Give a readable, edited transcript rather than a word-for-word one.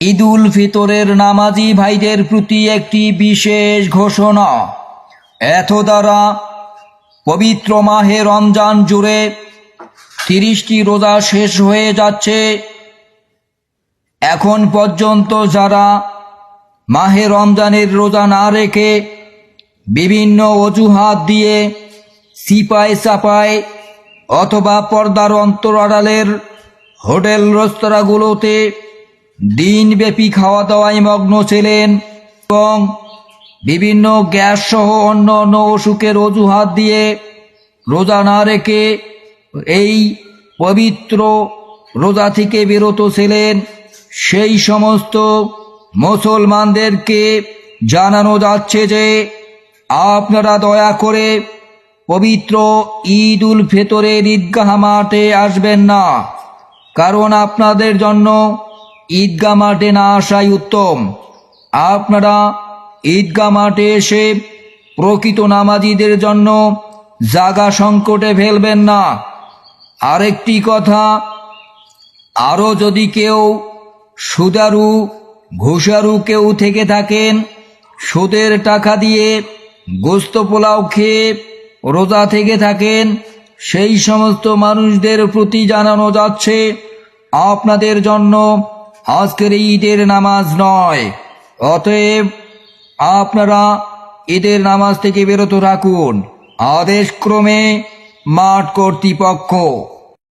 ঈদ উল ফিতরের নামাজি ভাইদের প্রতি একটি বিশেষ ঘোষণা। এত দ্বারা পবিত্র মাহে রমজান জুড়ে 30টি রোজা শেষ হয়ে যাচ্ছে। এখন পর্যন্ত যারা মাহে রমজানের রোজা না রেখে বিভিন্ন অজুহাত দিয়ে সিপাই চাপায় অথবা পর্দার অন্তরালের হোটেল রেস্তোরাঁগুলোতে দিনব্যাপী খাওয়া দাওয়ায় মগ্ন ছিলেন এবং বিভিন্ন গ্যাস সহ অন্য অন্য অসুখের অজুহাত দিয়ে রোজা না রেখে এই পবিত্র রোজা থেকে বিরত ছিলেন, সেই সমস্ত মুসলমানদেরকে জানানো যাচ্ছে যে আপনারা দয়া করে পবিত্র ঈদ উল ফিতরের ঈদগাহ মাঠে আসবেন না, কারণ আপনাদের জন্য ঈদগাহ মাঠে না আসাই উত্তম। আপনারা ঈদগাহ মাঠে এসে প্রকৃত নামাজীদের জন্য জায়গা সংকটে ফেলবেন না। আরেকটি কথা, আরও যদি কেউ সুদারু ঘুষারু কেউ থেকে থাকেন, সুদের টাকা দিয়ে গোস্ত পোলাও খেয়ে রোজা থেকে থাকেন, সেই সমস্ত মানুষদের প্রতি জানানো যাচ্ছে আপনাদের জন্য আজকের ঈদের নামাজ নয়। অতএব আপনারা ঈদের নামাজ থেকে বিরত রাখুন। আদেশক্রমে মাঠ কর্তৃপক্ষ।